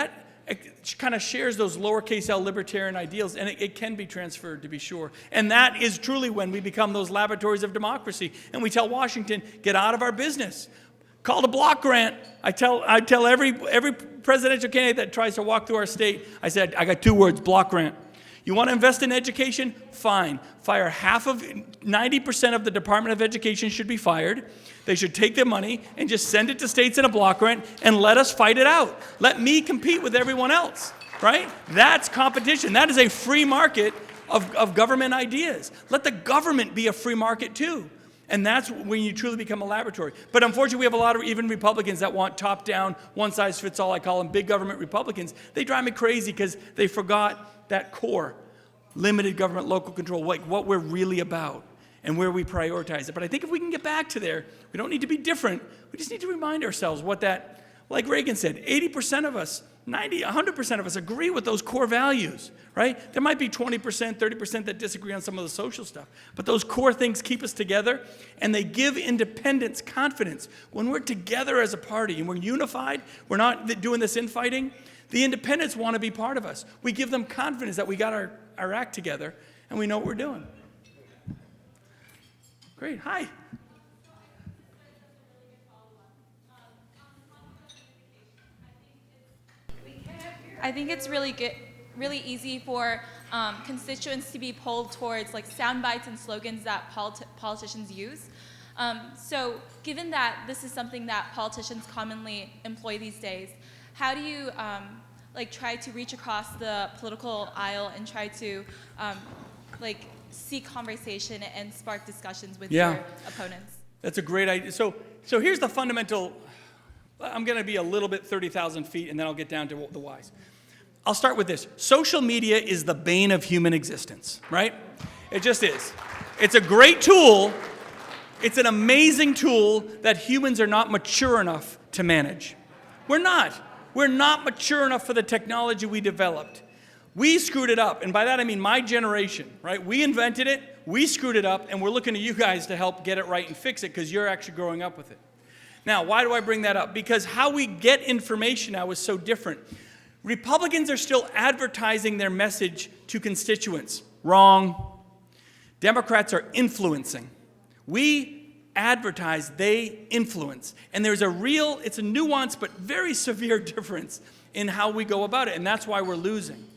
kind of shares those lowercase L libertarian ideals, and it can be transferred, to be sure. And that is truly when we become those laboratories of democracy, and we tell Washington, get out of our business. Call the block grant. I tell every presidential candidate that tries to walk through our state, I said, I got 2 words, block grant. You want to invest in education? Fine. Fire 90% of the Department of Education should be fired. They should take their money and just send it to states in a block grant and let us fight it out. Let me compete with everyone else, right? That's competition. That is a free market of government ideas. Let the government be a free market too. And that's when you truly become a laboratory. But unfortunately, we have a lot of even Republicans that want top-down, one-size-fits-all. I call them big government Republicans. They drive me crazy because they forgot that core, limited government, local control, like what we're really about and where we prioritize it. But I think if we can get back to there, we don't need to be different. We just need to remind ourselves what that, like Reagan said, 80% of us 100% of us agree with those core values, right? There might be 20%, 30% that disagree on some of the social stuff, but those core things keep us together, and they give independents confidence. When we're together as a party and we're unified, we're not doing this infighting, the independents want to be part of us. We give them confidence that we got our act together and we know what we're doing. Great, hi. I think it's really easy for constituents to be pulled towards like sound bites and slogans that politicians use. So given that this is something that politicians commonly employ these days, how do you try to reach across the political aisle and try to seek conversation and spark discussions with your opponents? That's a great idea. So here's the fundamental. I'm going to be a little bit 30,000 feet, and then I'll get down to the whys. I'll start with this. Social media is the bane of human existence, right? It just is. It's a great tool. It's an amazing tool that humans are not mature enough to manage. We're not. We're not mature enough for the technology we developed. We screwed it up, and by that I mean my generation, right? We invented it, we screwed it up, and we're looking to you guys to help get it right and fix it because you're actually growing up with it. Now, why do I bring that up? Because how we get information now is so different. Republicans are still advertising their message to constituents. Wrong. Democrats are influencing. We advertise, they influence. And there's it's a nuanced but very severe difference in how we go about it, and that's why we're losing.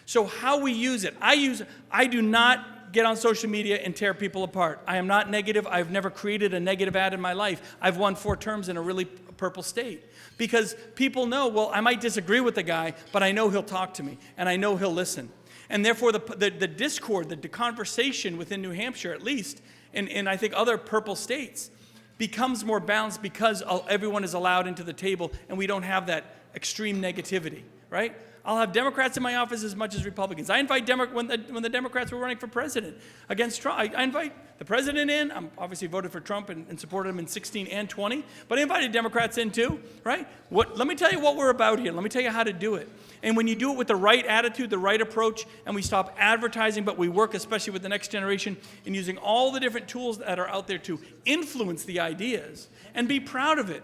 So how we use it. I do not get on social media and tear people apart. I am not negative. I've never created a negative ad in my life. I've won 4 terms in a really purple state. Because people know, well, I might disagree with the guy, but I know he'll talk to me, and I know he'll listen. And therefore, the discord, the conversation within New Hampshire, at least, and I think other purple states, becomes more balanced because everyone is allowed into the table, and we don't have that extreme negativity, right? I'll have Democrats in my office as much as Republicans. I invite when the Democrats were running for president against Trump, I invite the president in. I'm obviously voted for Trump and supported him in 16 and 20, but I invited Democrats in too, right? Let me tell you what we're about here. Let me tell you how to do it. And when you do it with the right attitude, the right approach, and we stop advertising, but we work, especially with the next generation, in using all the different tools that are out there to influence the ideas and be proud of it.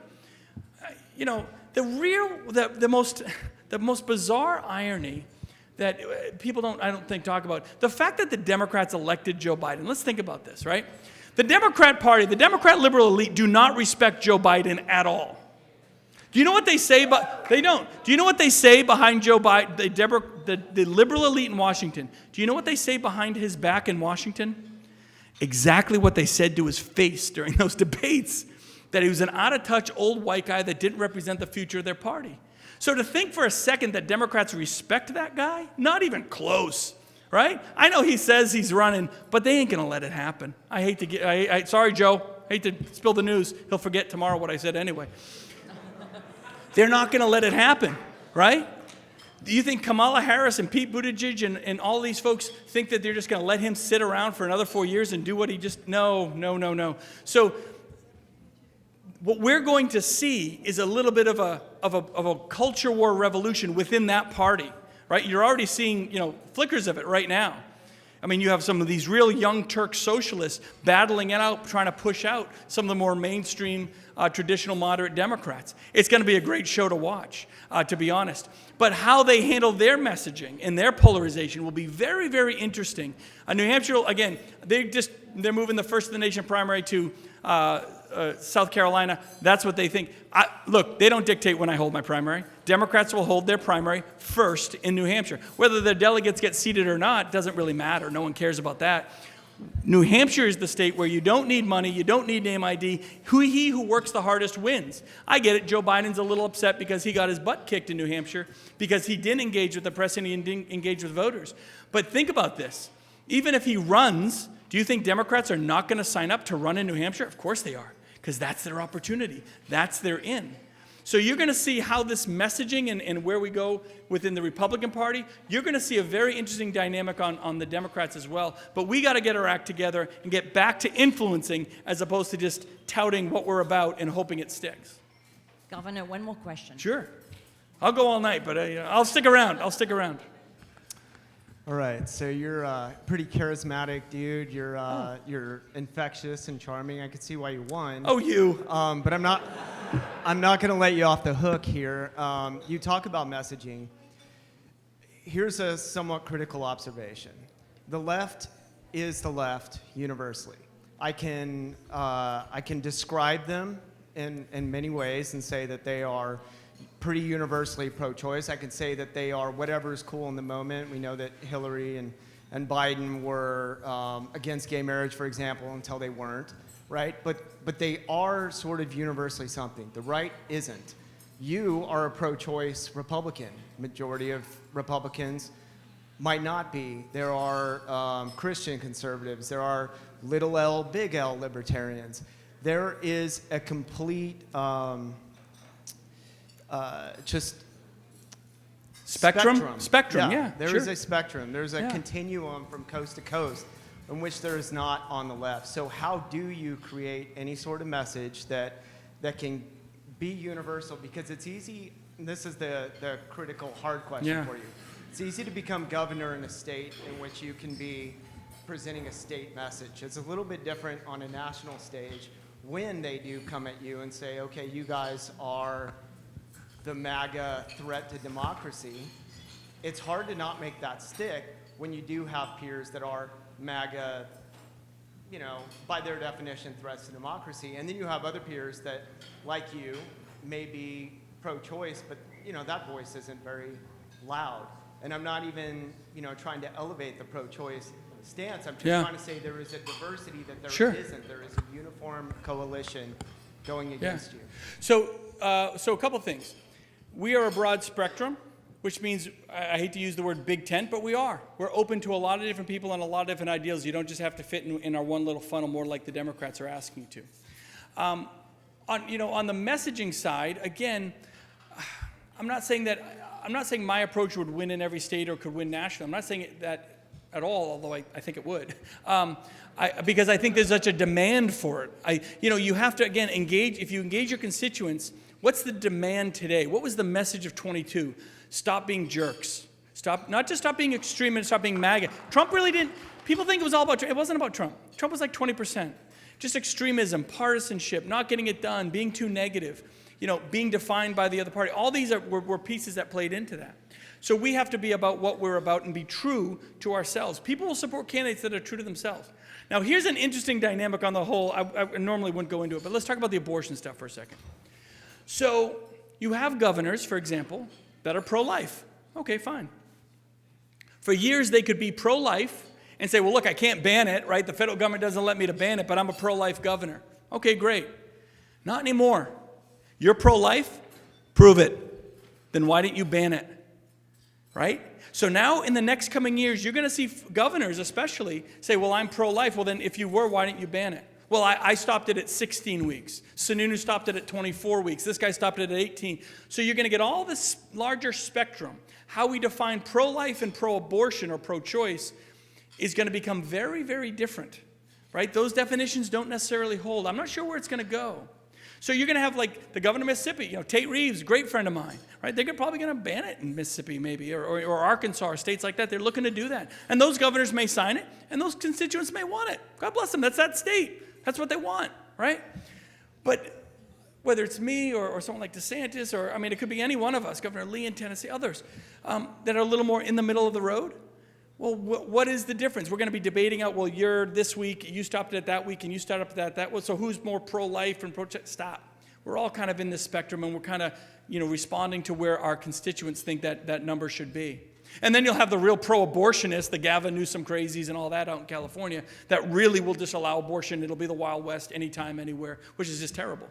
You know, the most bizarre irony that people I don't think talk about, the fact that the Democrats elected Joe Biden. Let's think about this, right? The Democrat Party, the Democrat liberal elite do not respect Joe Biden at all. Do you know what they say? They don't. Do you know what they say behind Joe Biden, the liberal elite in Washington? Do you know what they say behind his back in Washington? Exactly what they said to his face during those debates, that he was an out-of-touch old white guy that didn't represent the future of their party. So to think for a second that Democrats respect that guy, not even close, right? I know he says he's running, but they ain't going to let it happen. Sorry, Joe. Hate to spill the news. He'll forget tomorrow what I said anyway. They're not going to let it happen, right? Do you think Kamala Harris and Pete Buttigieg and all these folks think that they're just going to let him sit around for another 4 years and do what he just... No. So what we're going to see is a little bit of a culture war revolution within that party, right? You're already seeing, flickers of it right now. I mean, you have some of these real young Turk socialists battling it out, trying to push out some of the more mainstream, traditional moderate Democrats. It's going to be a great show to watch, to be honest. But how they handle their messaging and their polarization will be very, very interesting. New Hampshire, again, they're moving the first of the nation primary to South Carolina. That's what they think. Look, they don't dictate when I hold my primary. Democrats will hold their primary first in New Hampshire. Whether their delegates get seated or not doesn't really matter. No one cares about that. New Hampshire is the state where you don't need money, you don't need name ID. He who works the hardest wins. I get it. Joe Biden's a little upset because he got his butt kicked in New Hampshire because he didn't engage with the press and he didn't engage with voters. But think about this. Even if he runs, do you think Democrats are not going to sign up to run in New Hampshire? Of course they are, because that's their opportunity. That's their in. So you're going to see how this messaging and where we go within the Republican Party, you're going to see a very interesting dynamic on the Democrats as well. But we got to get our act together and get back to influencing as opposed to just touting what we're about and hoping it sticks. Governor, one more question. Sure. I'll go all night, but I'll stick around. I'll stick around. All right, so you're a pretty charismatic dude. You're infectious and charming. I could see why you won. Oh, you. But I'm not going to let you off the hook here. You talk about messaging. Here's a somewhat critical observation. The left is the left universally. I can describe them in many ways and say that they are pretty universally pro-choice. I could say that they are whatever is cool in the moment. We know that Hillary and Biden were against gay marriage, for example, until they weren't, right? But they are sort of universally something. The right isn't. You are a pro-choice Republican. Majority of Republicans might not be. There are Christian conservatives. There are little L, big L libertarians. There is a complete just Spectrum, yeah. There sure. is a spectrum. There's a continuum from coast to coast in which there is not on the left. So how do you create any sort of message that can be universal? Because it's easy, and this is the critical hard question for you. It's easy to become governor in a state in which you can be presenting a state message. It's a little bit different on a national stage when they do come at you and say, okay, you guys are the MAGA threat to democracy. It's hard to not make that stick when you do have peers that are MAGA, by their definition, threats to democracy. And then you have other peers that, like you, may be pro-choice, but that voice isn't very loud. And I'm not even, trying to elevate the pro-choice stance. I'm just trying to say there is a diversity that there isn't. There is a uniform coalition going against you. So a couple things. We are a broad spectrum, which means, I hate to use the word big tent, but we are. We're open to a lot of different people and a lot of different ideals. You don't just have to fit in our one little funnel more like the Democrats are asking you to. On the messaging side, again, I'm not saying my approach would win in every state or could win nationally. I'm not saying that at all, although I think it would. Because I think there's such a demand for it. You have to, again, engage. If you engage your constituents, what's the demand today? What was the message of 22? Stop being jerks. Not just stop being extremists, stop being MAGA. Trump really didn't, people think it was all about Trump. It wasn't about Trump. Trump was like 20%. Just extremism, partisanship, not getting it done, being too negative, being defined by the other party. All these were pieces that played into that. So we have to be about what we're about and be true to ourselves. People will support candidates that are true to themselves. Now, here's an interesting dynamic on the whole. I normally wouldn't go into it, but let's talk about the abortion stuff for a second. So you have governors, for example, that are pro-life. Okay, fine. For years, they could be pro-life and say, well, look, I can't ban it, right? The federal government doesn't let me to ban it, but I'm a pro-life governor. Okay, great. Not anymore. You're pro-life? Prove it. Then why didn't you ban it? Right? So now in the next coming years, you're going to see governors especially say, well, I'm pro-life. Well, then if you were, why didn't you ban it? Well, I stopped it at 16 weeks. Sununu stopped it at 24 weeks. This guy stopped it at 18. So you're going to get all this larger spectrum. How we define pro-life and pro-abortion or pro-choice is going to become very, very different. Right? Those definitions don't necessarily hold. I'm not sure where it's going to go. So you're going to have like the governor of Mississippi, Tate Reeves, great friend of mine, right? They're probably going to ban it in Mississippi maybe, or Arkansas, or states like that. They're looking to do that. And those governors may sign it, and those constituents may want it. God bless them. That's that state. That's what they want, right? But whether it's me or someone like DeSantis, or, it could be any one of us, Governor Lee in Tennessee, others, that are a little more in the middle of the road, well, what is the difference? We're going to be debating out, well, you're this week, you stopped it at that week, and you stopped it at that. Well, so who's more pro-life and pro-choice? Stop. We're all kind of in this spectrum, and we're kind of, responding to where our constituents think that number should be. And then you'll have the real pro-abortionists, the Gavin Newsom crazies and all that out in California, that really will disallow abortion. It'll be the Wild West anytime, anywhere, which is just terrible.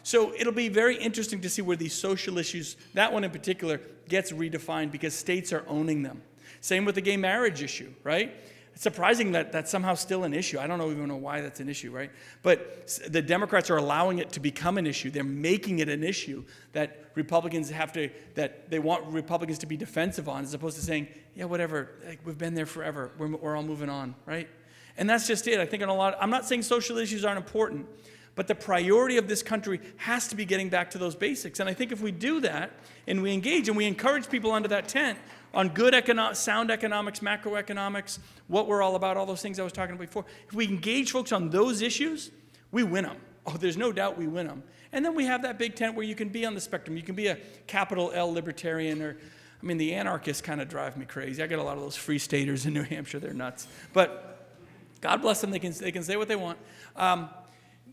So it'll be very interesting to see where these social issues, that one in particular, gets redefined because states are owning them. Same with the gay marriage issue, right? It's surprising that that's somehow still an issue. I don't even know why that's an issue, right? But the Democrats are allowing it to become an issue. They're making it an issue that Republicans that they want Republicans to be defensive on, as opposed to saying, yeah, whatever, we've been there forever. We're all moving on, right? And that's just it. I think I'm not saying social issues aren't important, But the priority of this country has to be getting back to those basics. And I think if we do that, and we engage, and we encourage people under that tent on good sound economics, macroeconomics, what we're all about, all those things I was talking about before, if we engage folks on those issues, we win them. Oh, there's no doubt we win them. And then we have that big tent where you can be on the spectrum. You can be a capital L libertarian, or, I mean, the anarchists kind of drive me crazy. I get a lot of those free staters in New Hampshire. They're nuts. But God bless them. They can say what they want.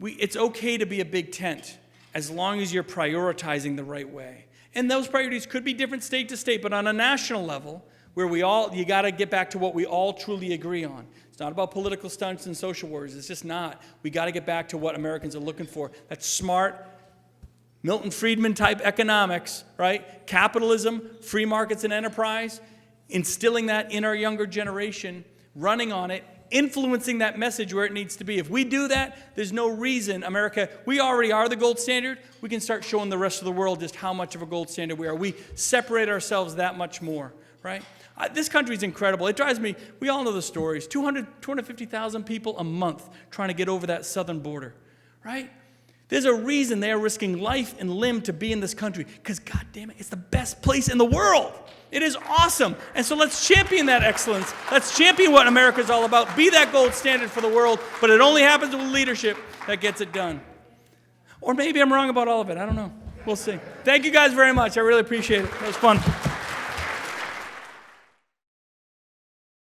It's okay to be a big tent as long as you're prioritizing the right way. And those priorities could be different state to state, but on a national level, where you got to get back to what we all truly agree on. It's not about political stunts and social wars. It's just not. We got to get back to what Americans are looking for. That's smart, Milton Friedman type economics, right? Capitalism, free markets and enterprise, instilling that in our younger generation, running on it, influencing that message where it needs to be. If we do that, there's no reason America, we already are the gold standard. We can start showing the rest of the world just how much of a gold standard we are. We separate ourselves that much more, right? This country is incredible. It drives me, we all know the stories. 250,000 people a month trying to get over that southern border, right? There's a reason they are risking life and limb to be in this country, because God damn it, it's the best place in the world. It is awesome. And so let's champion that excellence. Let's champion what America is all about. Be that gold standard for the world, but it only happens with leadership that gets it done. Or maybe I'm wrong about all of it. I don't know. We'll see. Thank you guys very much. I really appreciate it. It was fun.